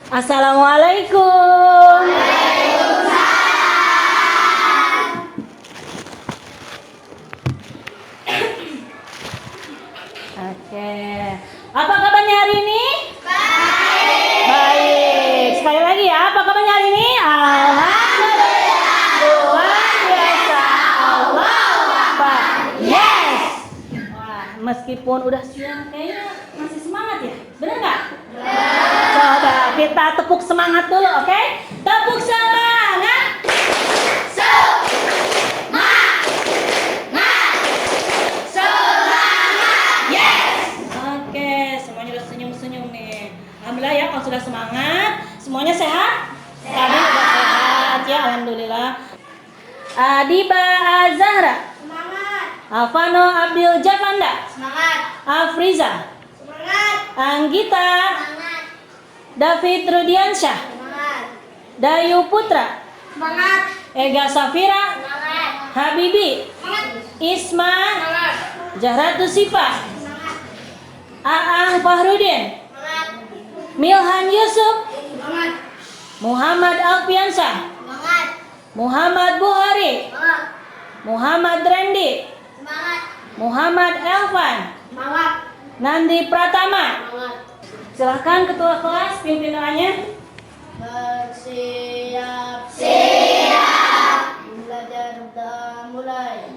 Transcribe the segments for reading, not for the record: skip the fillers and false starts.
Assalamualaikum. Oke. Apa kabarnya hari ini? Baik. Sekali lagi ya, apa kabarnya hari ini? Alhamdulillah. Luar biasa. Allahu Akbar. Yes. Wah, meskipun udah siang kayaknya masih semangat ya? Bener nggak? Coba kita tepuk semangat dulu, oke? Tepuk semangat. Alhamdulillah ya, kalau sudah semangat, semuanya sehat? Tadi sudah sehat ya, alhamdulillah. Adiba Azahra. Semangat. Alvano Abdul Javanda. Semangat. Afriza. Semangat. Anggita. Semangat. David Rudiansyah. Semangat. Dayu Putra. Semangat. Ega Safira. Semangat. Habibi. Semangat. Isma. Semangat. Jahratu Sifa. Semangat. Aang Fahrudin. Semangat. Milhan Yusuf. Semangat. Muhammad Alfiansyah. Semangat. Muhammad Buhari. Semangat. Muhammad Rendi. Semangat. Muhammad Elvan. Semangat. Nandi Pratama. Semangat. Silahkan ketua kelas pimpin doanya. Bersiap. Siap. Belajar udah mulai.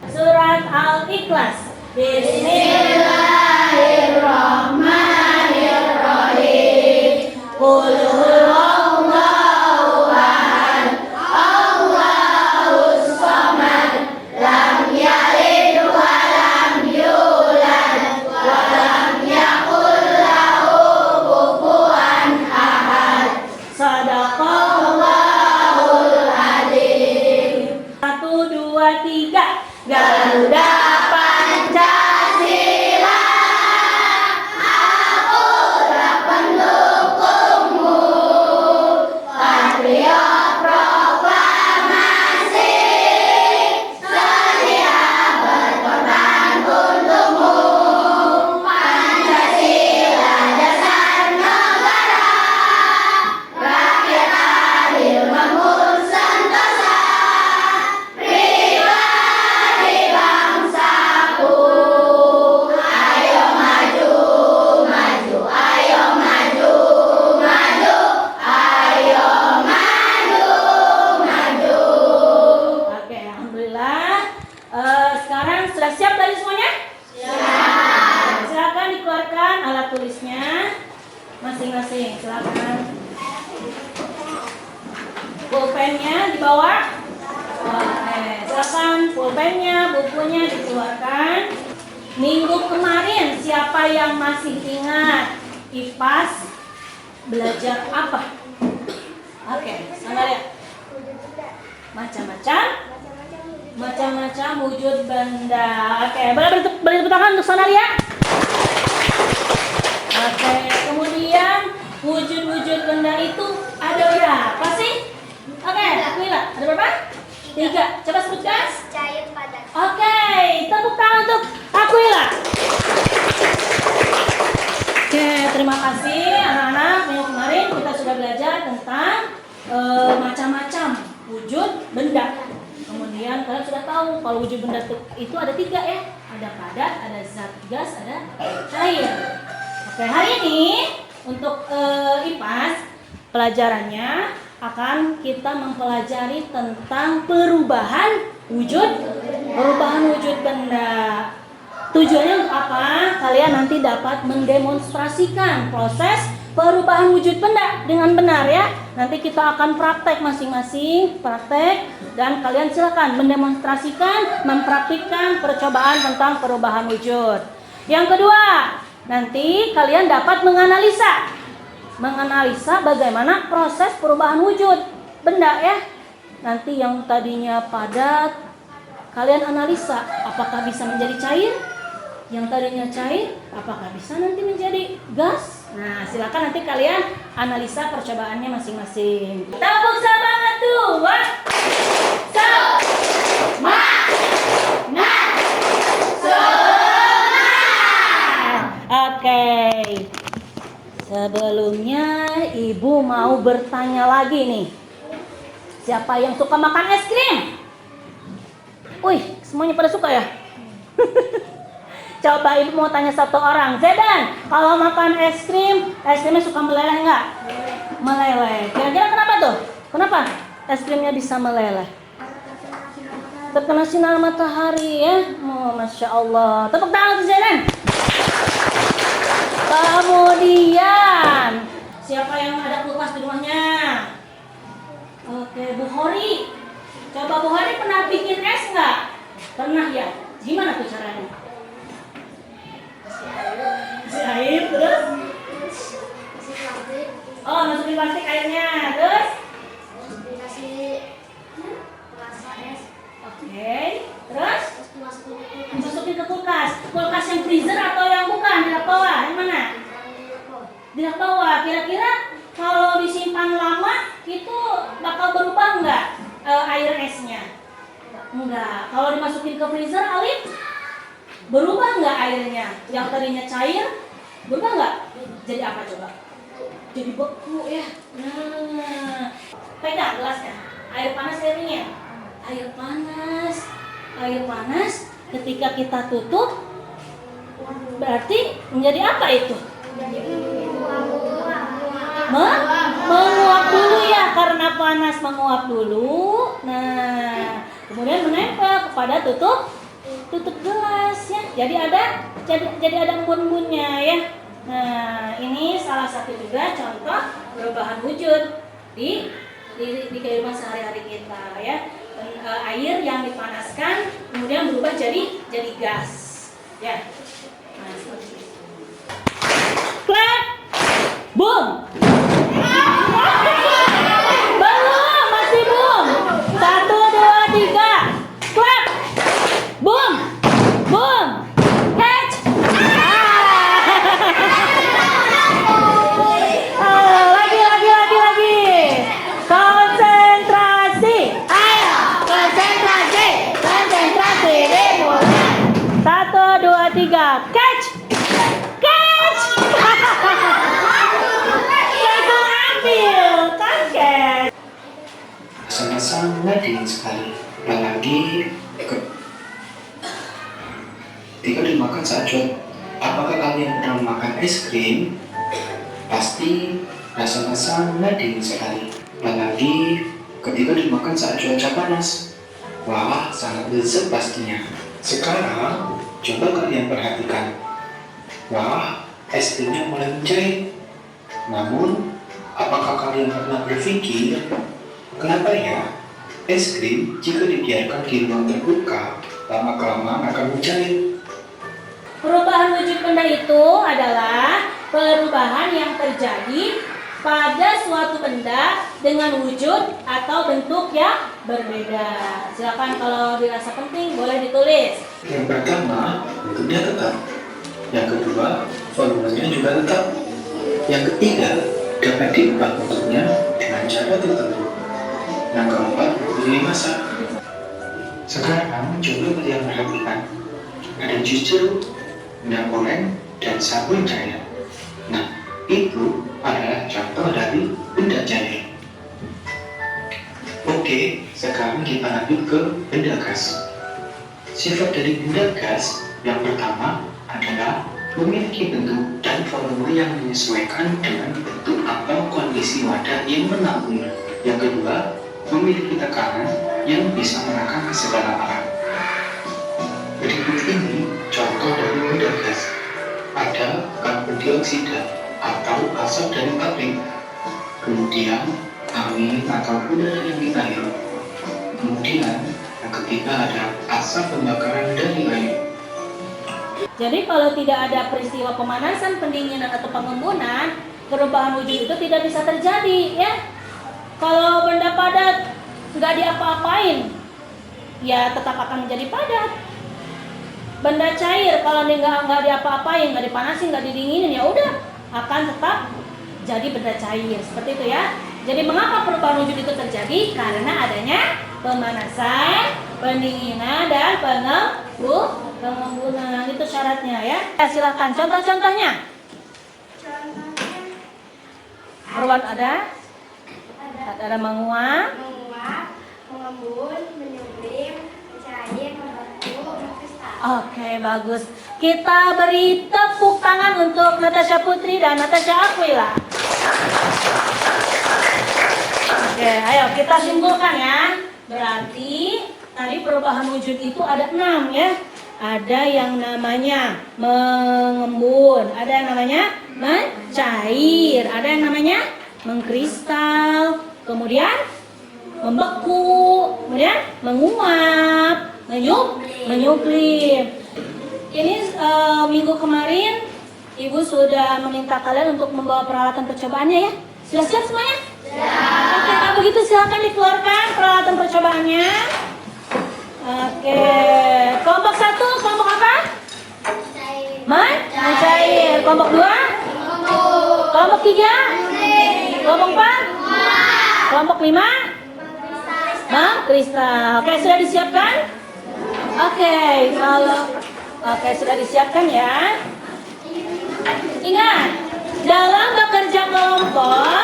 Surat Al-Ikhlas. Bismillahirrahmanirrahim. Qul huwallahu ahad. Allahus samad. Lam yalid wa lam yulad wa lam yakul lahu kufuwan ahad. Shadaqallahul adzim. 1, 2, 3. Garuda Pancasila, aku tak pendukungmu. Patriot proklamasi, sedia berkorban untukmu. Pancasila dasar negara, rakyat adil makmur sentosa. Pribadi bangsaku, ayo maju, maju, ayo maju, maju, ayo maju, maju. Oke, alhamdulillah. Sekarang sudah siap tadi semuanya? Siap. Silakan dikeluarkan alat tulisnya masing-masing. Silakan. Pulpennya dibawa. Oke, silakan pulpennya, bukunya dikeluarkan. Minggu kemarin siapa yang masih ingat IPAS belajar apa? Oke, sama lihat. Macam-macam wujud benda. Oke, boleh beri tepuk tangan untuk Sonalia. Oke, kemudian wujud-wujud benda itu ada berapa sih? Oke, Aquila, ada berapa? 3. Coba sebutkan. Cair padat. Oke, tepuk tangan untuk Aquila. Oke, terima kasih anak-anak. Minggu kemarin kita sudah belajar tentang macam-macam wujud benda. Kemudian kalian sudah tahu kalau wujud benda itu ada 3 ya. Ada padat, ada zat gas, ada cair. Oke, hari ini untuk IPAS pelajarannya akan kita mempelajari tentang perubahan wujud benda. Tujuannya untuk apa? Kalian nanti dapat mendemonstrasikan proses perubahan wujud benda dengan benar ya. Nanti kita akan praktek masing-masing, dan kalian silakan mendemonstrasikan, mempraktikkan percobaan tentang perubahan wujud. Yang kedua, nanti kalian dapat menganalisa bagaimana proses perubahan wujud benda ya. Nanti yang tadinya padat, kalian analisa apakah bisa menjadi cair. Yang tadinya cair, apakah bisa nanti menjadi gas? Nah, silakan nanti kalian analisa percobaannya masing-masing. Tepuk semangat tuh. Oke. Sebelumnya Ibu mau bertanya lagi nih. Siapa yang suka makan es krim? Wih, semuanya pada suka ya? Coba Ibu mau tanya satu orang. Zedan, kalau makan es krimnya suka meleleh nggak? Meleleh. Kira-kira kenapa tuh? Kenapa es krimnya bisa meleleh? Terkena sinar matahari ya? Oh, Masya Allah. Tepuk tangan untuk Zedan. Kemudian, siapa yang ada kulkas di rumahnya? Oke, Bu Hori. Coba Bu Hori pernah bikin es nggak? Pernah ya? Gimana tuh caranya? Kasih air, terus? Oh, masukin plastik airnya, terus? Oke, terus? Masukin ke kulkas. Kulkas yang freezer atau yang bukan? Di rak bawah, yang mana? Di rak bawah. Kira-kira kalau disimpan lama itu bakal berubah nggak air esnya? Enggak. Kalau dimasukin ke freezer, Alif, berubah nggak airnya? Yang tadinya cair, berubah nggak? Jadi apa coba? Jadi beku ya. Nah, pegang gelasnya. Air panas, air dingin. Air panas. Ketika kita tutup, berarti menjadi apa itu? Menguap dulu ya, karena panas menguap dulu. Nah, kemudian menempel kepada tutup gelas ya. Jadi ada embun-embunnya ya. Nah, ini salah satu juga contoh perubahan wujud di kehidupan sehari-hari kita ya. Air yang dipanaskan kemudian berubah jadi gas ya. Nah, seperti itu. Clap. Boom. Belum, masih belum. 1, 2, 3. Clap. Boom. Boom. Catch. Lagi. Konsentrasi. Ayo, konsentrasi. Dimulai. 1, 2, 3. Catch. Sangat dingin sekali. Apalagi ketika dimakan saat cuaca. Apakah kalian pernah makan es krim? Pasti rasanya sangat dingin sekali. Apalagi ketika dimakan saat cuaca panas. Wah, sangat lezat pastinya. Sekarang coba kalian perhatikan. Wah, es krimnya mulai mencair. Namun, apakah kalian pernah berpikir kenapa ya es krim jika dibiarkan di ruang terbuka lama-kelamaan akan mencair? Perubahan wujud benda itu adalah perubahan yang terjadi pada suatu benda dengan wujud atau bentuk yang berbeda. Silakan kalau dirasa penting boleh ditulis. Yang pertama, bentuknya tetap. Yang kedua, volumenya juga tetap. Yang ketiga, dapat diubah bentuknya dengan cara tertentu. Yang keempat, boleh masak. Sekarang coba kalian perhatikan. Ada jus jeruk, minyak goreng, dan sabun cair. Nah, itu adalah contoh dari benda cair. Oke, sekarang kita lanjut ke benda gas. Sifat dari benda gas yang pertama adalah memiliki bentuk dan volume yang menyesuaikan dengan bentuk atau kondisi wadah yang menampung. Yang kedua, memiliki tekanan yang bisa menekan ke segala arah. Berikut ini contoh dari benda gas. Ada karbon dioksida atau asap dari pabrik, kemudian angin atau udara yang dialir, kemudian yang ketiga ada asap pembakaran dari air. Jadi kalau tidak ada peristiwa pemanasan, pendinginan atau pengembunan, perubahan wujud itu tidak bisa terjadi, ya. Kalau benda padat nggak diapa-apain, ya tetap akan menjadi padat. Benda cair kalau nggak diapa-apain, nggak dipanasin, nggak didinginin, ya udah akan tetap jadi benda cair. Seperti itu ya. Jadi mengapa perubahan wujud itu terjadi? Karena adanya pemanasan, pendinginan, dan pengembunan. Itu syaratnya ya. Silahkan contoh-contohnya. Perubahan ada menguap, mengembun, menyublim, mencair, membentuk, mengkristal. Oke, bagus. Kita beri tepuk tangan untuk Natasha Putri dan Natasha Aquila. Oke, ayo kita simpulkan ya. Berarti tadi perubahan wujud itu ada 6 ya. Ada yang namanya mengembun, ada yang namanya mencair, ada yang namanya mengkristal, kemudian membeku, kemudian menguap, menyublim. Ini minggu kemarin Ibu sudah meminta kalian untuk membawa peralatan percobaannya ya. Sudah siap semuanya? Oke, kalau begitu silakan dikeluarkan peralatan percobaannya. Oke, kelompok 1, kelompok apa? Mencair. Kelompok 2? Kelompok 3? Kelompok 4? Kelompok 5? Kristal. Oke, sudah disiapkan? Oke, sudah disiapkan ya. Ingat, dalam bekerja kelompok,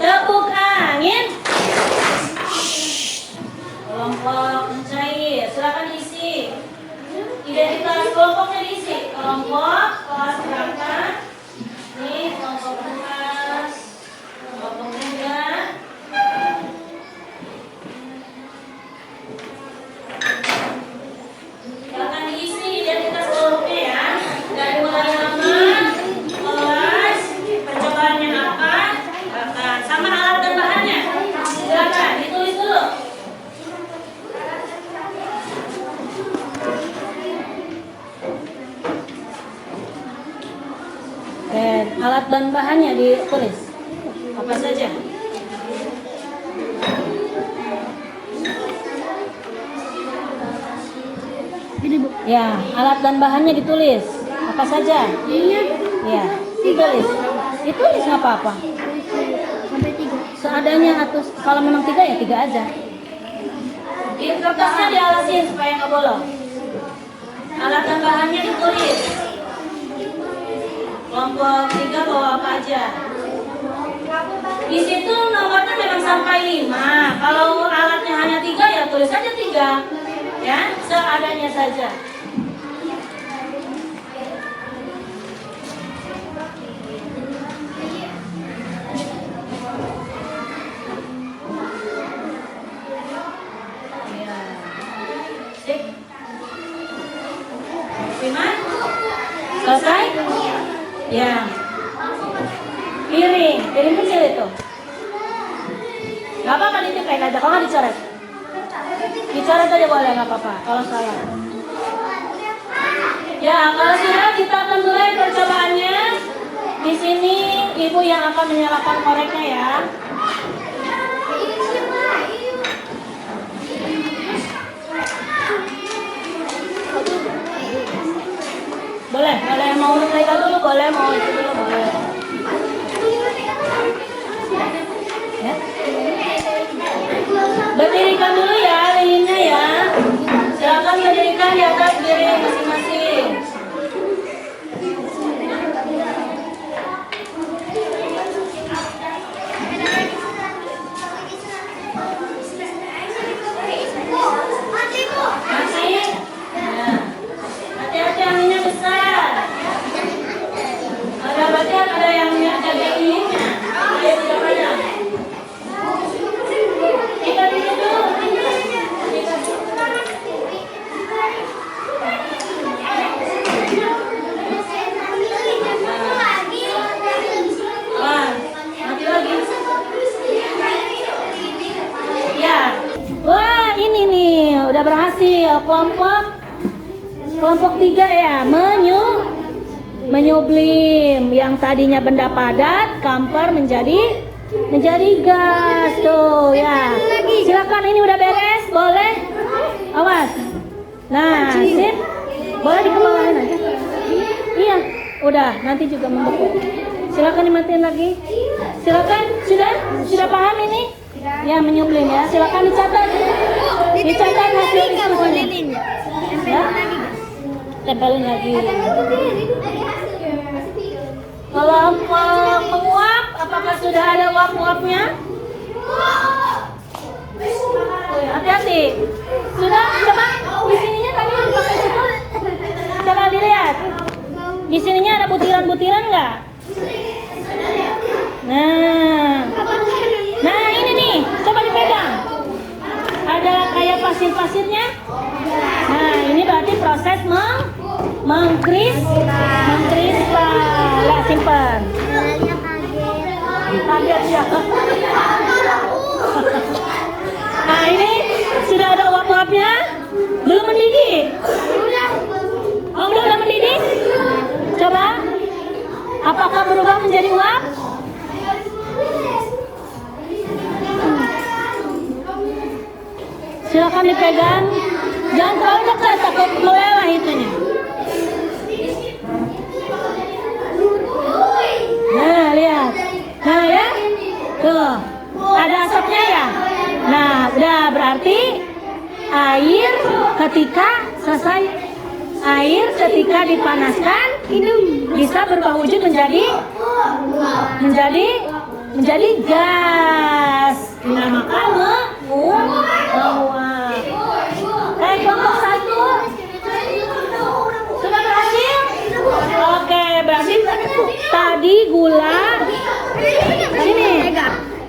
tepuk angin. Kelompok mencair, silakan diisi. Identitas kelompoknya diisi. Kelompok kelas berapa? Ini kelompok kelas, kelompok 3. Silakan diisi identitas kelompoknya ya. Dari mulai nama, kelas, percobaannya apa, sama alat dan bahannya. Silakan ditulis dulu. Dan alat dan bahannya ditulis apa saja. Ya, alat dan bahannya ditulis apa saja. Ya, ditulis. Ditulis nggak apa-apa. Sampai 3. Seadanya atau kalau memang 3 ya 3 aja. Di kertasnya dialasin supaya nggak bolong. Alat dan bahannya ditulis. Kelompok 3 bawa apa aja? Di situ nomornya memang sampai 5. Kalau alatnya hanya 3 ya tulis aja 3. Ya, seadanya saja. Sip. Iman? Selesai? Ya. Piring kecil itu. Gak apa-apa ditimpain aja, kalau nggak dicoret. Dicoret aja boleh, nggak apa-apa kalau salah. Ya, kalau sudah kita akan mulai percobaannya. Di sini ibu yang akan menyalakan koreknya ya. Boleh mau mereka dulu, boleh mau itu dulu, boleh. Ya. Berdirikan dulu ya lilinnya ya. Silakan berdirikan di atas diri masing-masing. Masih? Ya. Hati-hati anginnya besar. Ada bagian ada yang jaga ininya. Ayo tidak padam. Kita dulu dulu. Mati lagi. Ya. Wah, ini nih udah berhasil kelompok Kelompok 3 ya, menyublim. Yang tadinya benda padat, kamper menjadi gas. Tuh ya. Silakan, ini udah beres, boleh? Awas. Nah, sip. Boleh dikembawain aja. Iya, udah, nanti juga membeku. Silakan dimatiin lagi. Silakan, sudah paham ini? Ya, menyublim ya. Silakan dicatat. Dicatat hasil diskusinya. Ya. Tempelin lagi. Kalau penguap, apakah sudah ada uap-uapnya? Hati-hati. Sudah, coba di sininya tadi pakai situ. Coba dilihat. Di sininya ada butiran-butiran nggak? Nah ini nih, coba dipegang. Ada kayak pasir-pasirnya. Nah ini berarti proses mengkristal. Lah simpan. Kaget ya. Nah ini sudah ada uap-uapnya. Belum mendidih? Oh udah mendidih? Coba. Apakah berubah menjadi uap? Silakan dipegang. Jangan terlalu dekat, takut meleleh itunya. Nah, lihat. Nah, ya. Tuh. Ada asapnya ya? Nah, udah berarti air ketika dipanaskan bisa berubah wujud menjadi gas. Dinamakan menguap. Kelompok 1 sudah berhasil? Oke, berarti tadi gula sini.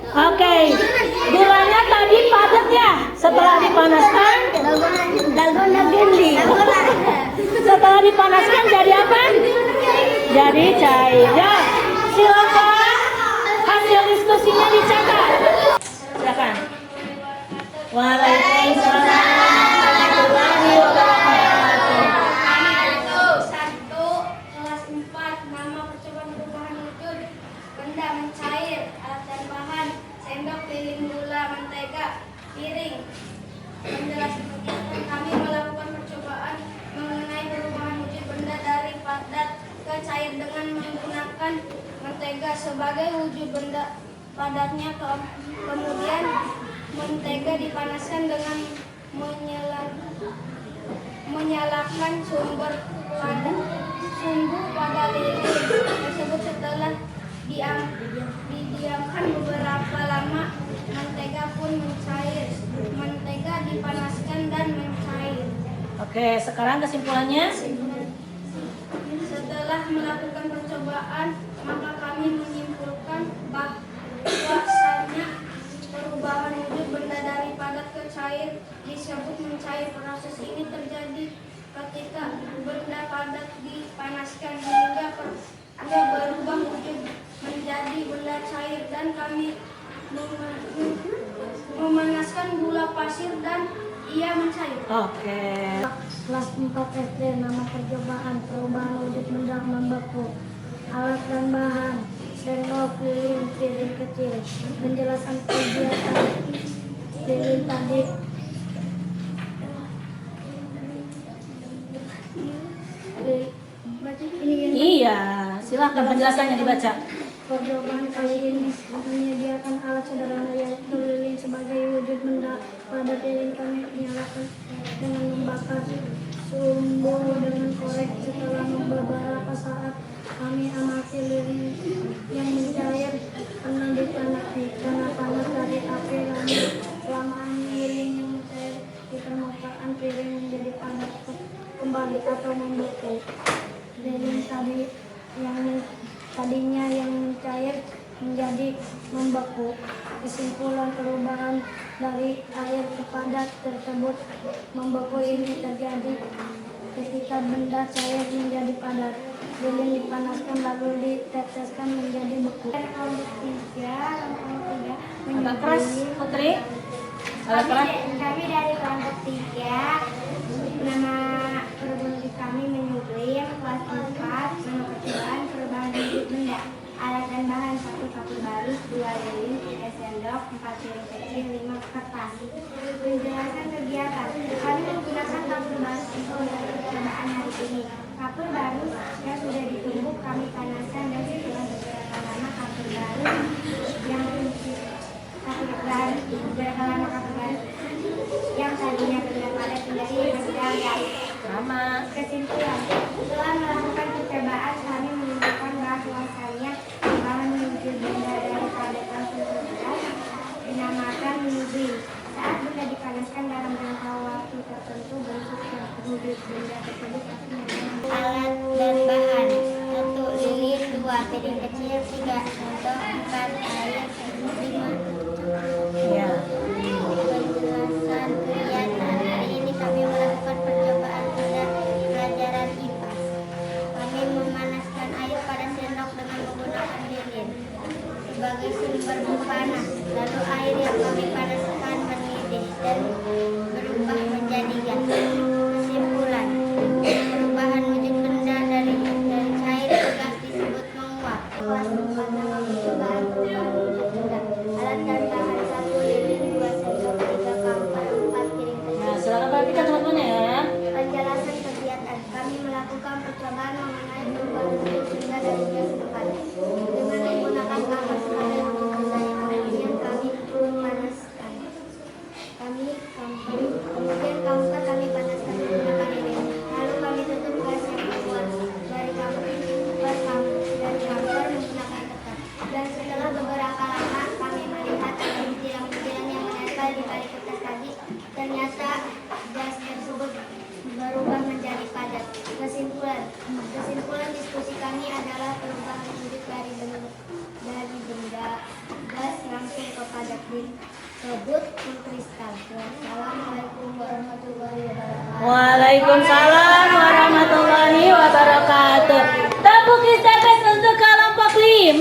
Oke, gulanya tadi padat ya. Setelah dipanaskan, setelah dipanaskan jadi apa? Jadi cair. Ya, silakan hasil diskusinya dicatat. Silakan. Waalaikumsalam warahmatullahi wabarakatuh. 1 kelas 4 nama percobaan perubahan wujud benda mencair, alat dan bahan, sendok, lilin, gula, mentega, piring. Penjelasan kegiatan kami melakukan percobaan mengenai perubahan wujud benda dari padat ke cair dengan menggunakan mentega sebagai wujud benda padatnya. Kemudian mentega dipanaskan dengan menyalakan sumbu pada lilin tersebut. Setelah didiamkan beberapa lama, mentega pun mencair. Mentega dipanaskan dan mencair. Oke, sekarang kesimpulannya. Setelah melakukan percobaan, maka kami menyimpulkan bahwasanya perubahan wujud benda dari padat ke cair disebut mencair. Proses ini terjadi ketika benda padat dipanaskan hingga berubah wujud menjadi benda cair, dan kami memanaskan gula pasir dan ia mencair. Oke. Kelas 4 SD, nama percobaan perubahan wujud benda membeku, alat dan bahan, sendok, lilin, piring kecil. Penjelasan kegiatan lilin tadi. Iya, silakan penjelasannya dibaca. Percobaan kali ini menyediakan alat sederhana yaitu lilin sebagai wujud benda padat. Lilin kami nyalakan dengan membakar sumbu dengan korek. Setelah beberapa saat kami amati lilin yang mencair karena panas dari api. Kelamaan lilin yang mencair di permukaan piring menjadi padat kembali atau membeku. Lilin tadinya yang mencair menjadi membeku. Kesimpulan perubahan dari air ke padat tersebut membeku ini terjadi ketika benda cair menjadi padat. Lilin dipanaskan lalu diteteskan menjadi beku. Agak keras, Putri. Agak keras. Kami dari kelompok 3, nama perubahan 4 piring kecil, 5 kertas. Penjelasan kegiatan. Kami menggunakan kapur barus untuk melakukan percobaan hari ini. Kapur barus yang sudah ditumbuk kami panaskan dan setelah beberapa lama kapur barus yang tadinya benda padat menjadi benda gas. Kesimpulan, setelah melakukan percobaan kami menunjukkan bahwasanya bahan menuju benda dari padat langsung ke gas dinamakan menuju. Saat benda dipanaskan dalam jangka waktu tertentu, bentuk dan wujud benda tersebut akan menjadi alat dan bahan. 1 lilin, 2 piring kecil, 3 sendok, 4 air, 5 Ya. penjelasan kegiatan. Hari ini kami melakukan percobaan pada pelajaran IPA. Kami memanaskan air pada sendok dengan menggunakan lilin sebagai sumber panas. Lalu air yang kami panaskan mendidih dan berubah menjadi gas. Kesimpulan, perubahan wujud benda dari cair ke gas disebut menguap. Kelas 4 nama percobaan perubahan wujud benda. Alat dan bahan 1 lilin, 2 sendok, 3 kamper, 4 piring kecil. Nah, silakan perhatikan teman-teman ya. Penjelasan kegiatan. Kami melakukan percobaan mengenai perubahan wujud benda dari gas ke padat. Dengan menggunakan kamar sebagai wujud benda yang kemudian kami panaskan. Kemudian kamper kami panaskan menggunakan lilin. Lalu kami tutup gas yang keluar dari kamper menggunakan kertas. Dan setelah beberapa lama kami melihat ada butiran-butiran yang menempel di balik kertas tadi. Ternyata gas tersebut berubah menjadi padat. Kesimpulan diskusi kami adalah perubahan wujud dari benda gas langsung ke padat disebut mengkristal. Wassalamualaikum warahmatullahi wabarakatuh. Waalaikumsalam warahmatullahi wabarakatuh. Tepuk istafet untuk kelompok 5.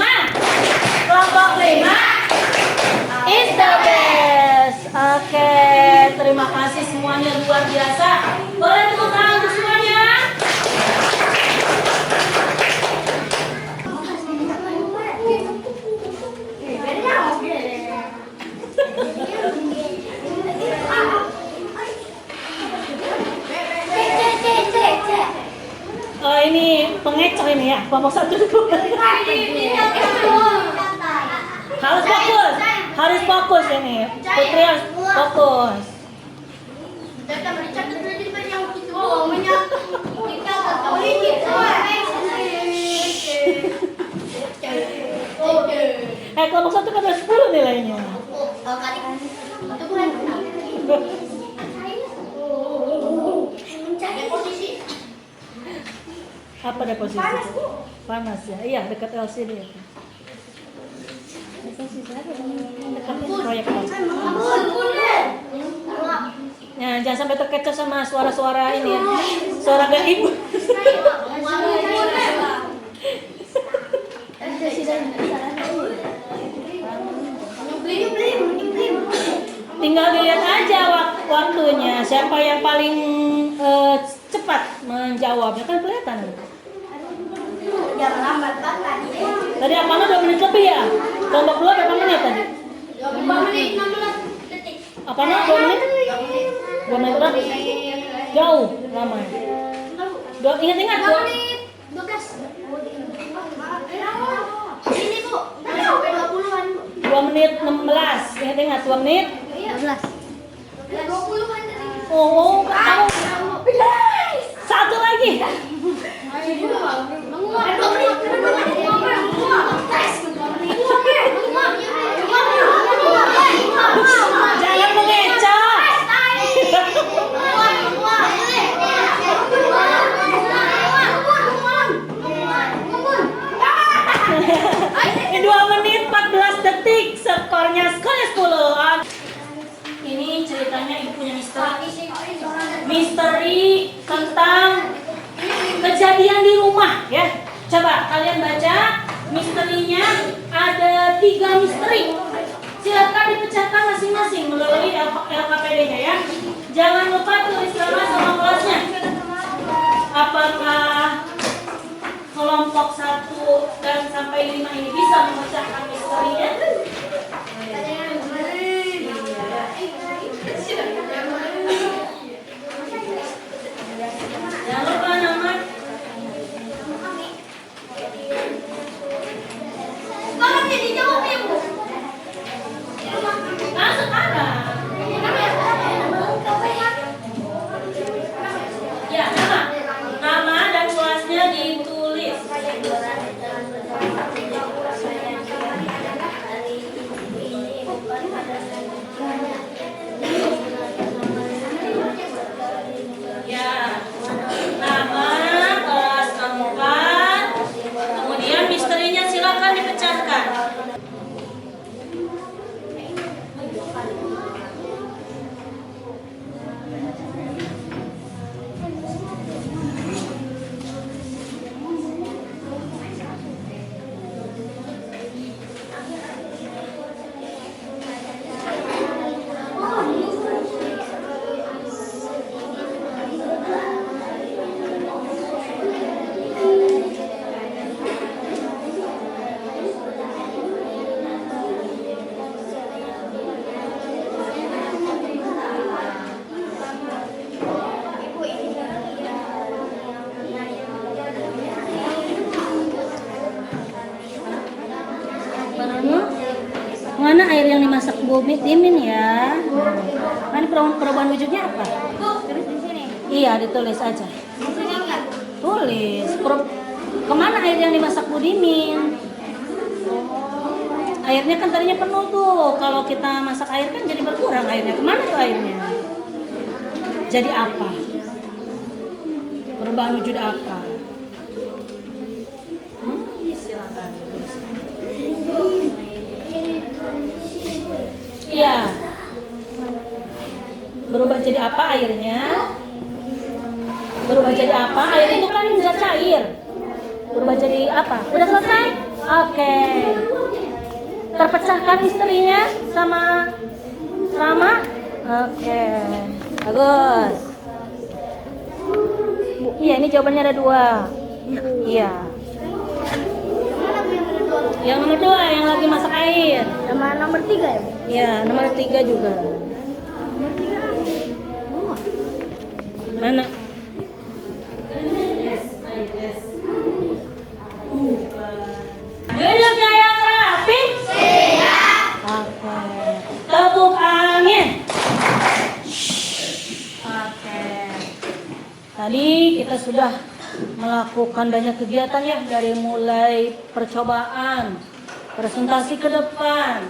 Kelompok 5 is the best. Oke, terima kasih semuanya, luar biasa. Boleh tepuk tangan untuk semuanya. Oh, ini pengecoh ini ya, kelompok 1 dulu. Harus fokus ini. Putri harus fokus. Kelompok 1 kan ada 10 nilainya. Apa deposisi? Panas ya? Iya, dekat LCD ya. Deposisi apa? Dekat proyek. Ya, jangan sampai terkecoh sama suara-suara ini ya. Suara gaib. Tinggal dilihat aja waktunya, siapa yang paling cepat menjawabnya, kan kelihatan. Jangan lambat banget. Tadi apanya 2 menit lebih ya? Kelompok 2 berapa menit tadi? 2 menit 16 detik. Apanya 2 menit? 2 menit berapa? Jauh lama. Ingat-ingat 2 menit 12. Ini Bu, tadi sampai 20-an Bu. 2 menit 16. Ingat-ingat 2 menit 12. 20-an tadi. Oh, kamu. Satu lagi. Jangan mengecoh. Ini 2 menit 14 detik. Skornya 10. Ini ceritanya ibunya misteri tentang kejadian di rumah ya. Coba kalian baca misterinya, ada 3 misteri. Silakan dipecahkan masing-masing melalui LKPD-nya ya. Jangan lupa tulis nama sama kelasnya. Apakah kelompok 1 dan sampai 5 ini bisa memecahkan misterinya? air yang dimasak Bu Mimin ya? Kan perubahan wujudnya apa? Terus di sini. Iya, ditulis aja. Di sini enggak? Tulis. Kemana air yang dimasak Bu Mimin? Airnya kan tadinya penuh tuh. Kalau kita masak air kan jadi berkurang airnya. Kemana tuh airnya? Jadi apa? Perubahan wujud apa? Silakan. Iya. Berubah jadi apa airnya? Berubah jadi apa? Air itu kan zat cair. Berubah jadi apa? Udah selesai? Oke. Terpecahkan istrinya sama Rama? Oke. Bagus. Iya, ini jawabannya ada 2. Iya. Yang nomor 2 yang lagi masak air. Sama nomor 3 ya, Bu? Iya, nomor 3 juga. Mana? Duduknya yang rapi. Siap. Oke. Tepuk angin. Oke. Tadi kita sudah melakukan banyak kegiatan ya, dari mulai percobaan, presentasi ke depan,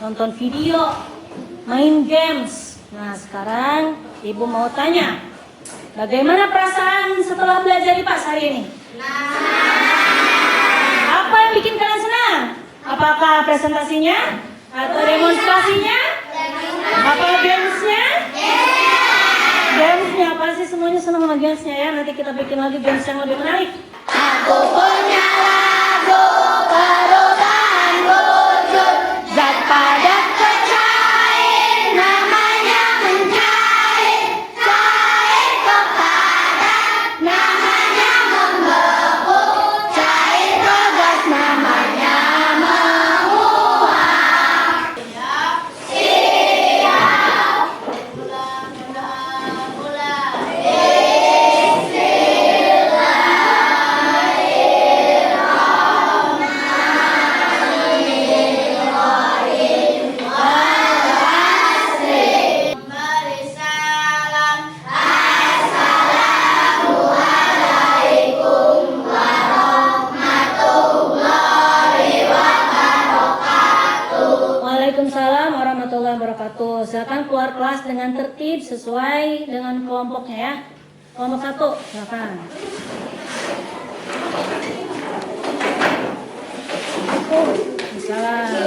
nonton video, main games. Nah, sekarang Ibu mau tanya, bagaimana perasaan setelah belajar IPAS hari ini? Apa yang bikin kalian senang? Apakah presentasinya? Atau demonstrasinya? Apa gamesnya? Gamesnya pasti semuanya senang sama gamesnya ya. Nanti kita bikin lagi games yang lebih menarik. Aku punya lagu perubahan wujud, zat padat ke cair, namanya mencair, cair ke padat, namanya membeku, cair ke gas, namanya menguap. Waalaikumsalam warahmatullahi wabarakatuh. Silakan keluar kelas dengan tertib sesuai dengan kelompoknya ya. Kelompok 1, silakan. Salam.